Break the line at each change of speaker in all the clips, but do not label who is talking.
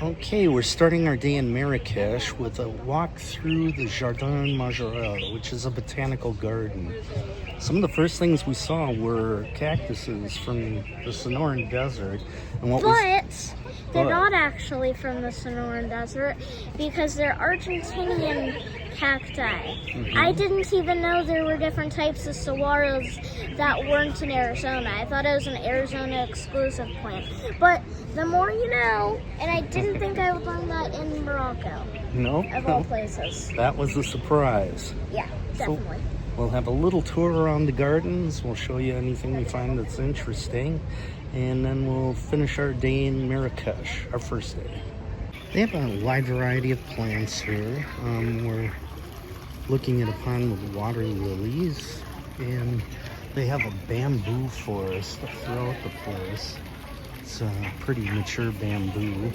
Okay, we're starting our day in Marrakech with a walk through the Jardin Majorelle, which is a botanical garden. Some of the first things we saw were cactuses from the Sonoran Desert. And
They're not actually from the Sonoran Desert because they're Argentinian cacti. I didn't even know there were different types of saguaros that weren't in Arizona. I thought it was an Arizona exclusive plant. But the more you know, and I didn't think I would learn that in Morocco.
No,
of all places.
That was a surprise.
Yeah, definitely.
So we'll have a little tour around the gardens. We'll show you anything we find that's interesting. And then we'll finish our day in Marrakech, our first day. They have a wide variety of plants here. We're looking at a pond with water lilies, and they have a bamboo forest throughout the place. It's a pretty mature bamboo.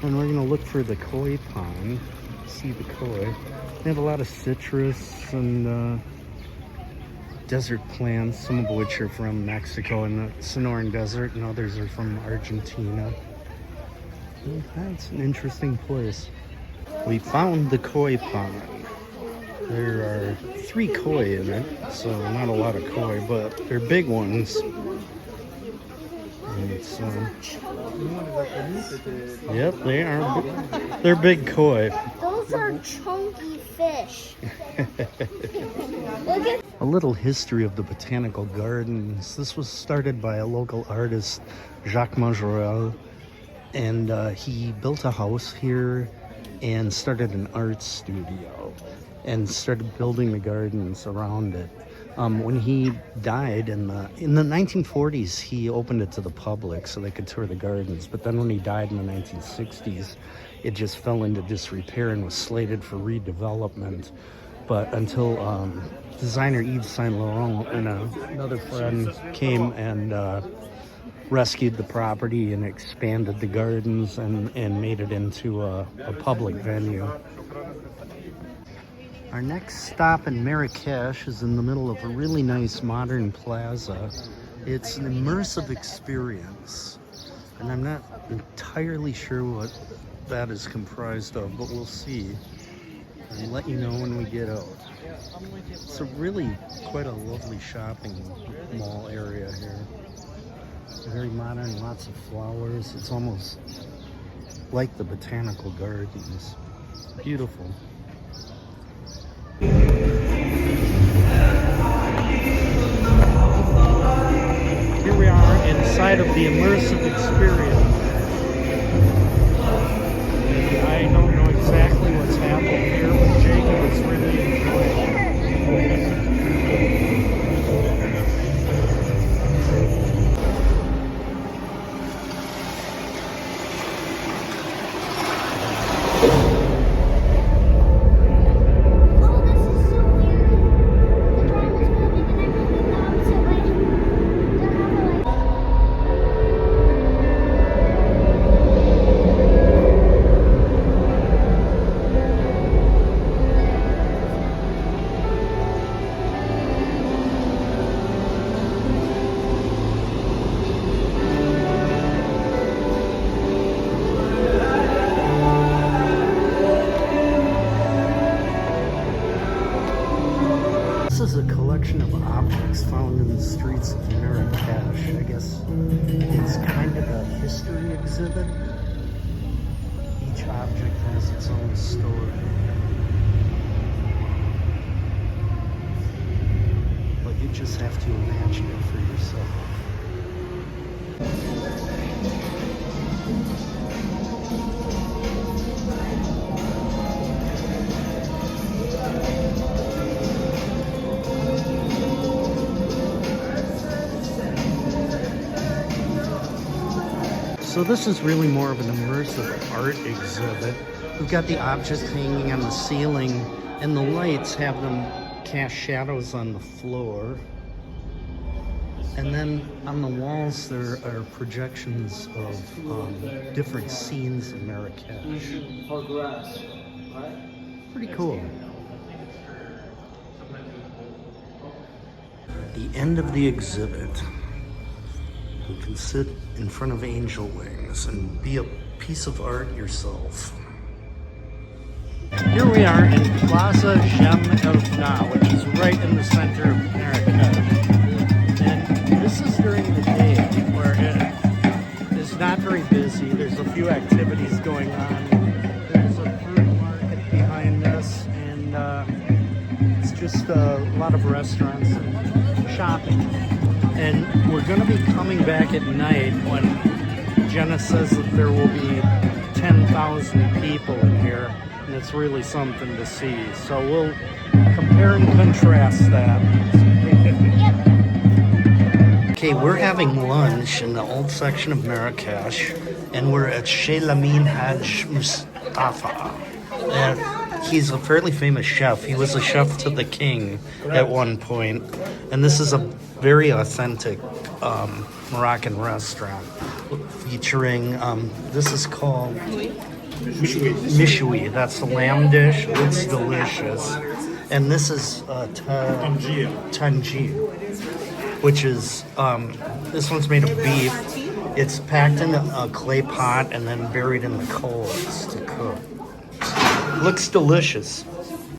And we're gonna look for the koi pond, see the koi. They have a lot of citrus and desert plants, some of which are from Mexico and the Sonoran Desert, and others are from Argentina. That's an interesting place. We found the koi pond. There are 3 koi in it, so not a lot of koi, but they're big ones. And it's, yep, they are. They're big koi.
Those are chunky fish. Look at
A little history of the botanical gardens. This was started by a local artist, Jardin Majorelle, and he built a house here and started an art studio and started building the gardens around it. When he died in the 1940s, he opened it to the public so they could tour the gardens. But then when he died in the 1960s, it just fell into disrepair and was slated for redevelopment. But until designer Yves St Laurent and another friend came and rescued the property and expanded the gardens and made it into a public venue. Our next stop in Marrakech is in the middle of a really nice modern plaza. It's an immersive experience, and I'm not entirely sure what that is comprised of, but we'll see. I'll let you know when we get out. It's a really quite a lovely shopping mall area here. Very modern, lots of flowers. It's almost like the botanical gardens. Beautiful. Here we are inside of the immersive experience. I don't know exactly what's happening here, but Jacob is really enjoying it. This is a collection of objects found in the streets of Marrakech. I guess it's kind of a history exhibit. Each object has its own story. But you just have to imagine it for yourself. So this is really more of an immersive art exhibit. We've got the objects hanging on the ceiling, and the lights have them cast shadows on the floor. And then on the walls there are projections of different scenes in Marrakech. Pretty cool. At the end of the exhibit, you can sit in front of angel wings and be a piece of art yourself. Here we are in Plaza Jem El Fna, which is right in the center of Marrakech. And this is during the day where it is not very busy. There's a few activities going on. There's a fruit market behind us, and it's just a lot of restaurants and shopping. And we're going to be coming back at night when Jenna says that there will be 10,000 people in here. And it's really something to see. So we'll compare and contrast that. Okay, we're having lunch in the old section of Marrakech, and we're at Chez Lamine Hadj Mistapha. He's a fairly famous chef. He was a chef to the king at one point, and this is a very authentic Moroccan restaurant featuring, this is called Mechoui. That's the lamb dish. It's delicious. And this is tangi, which is, this one's made of beef. It's packed in a clay pot and then buried in the coals to cook. Looks delicious.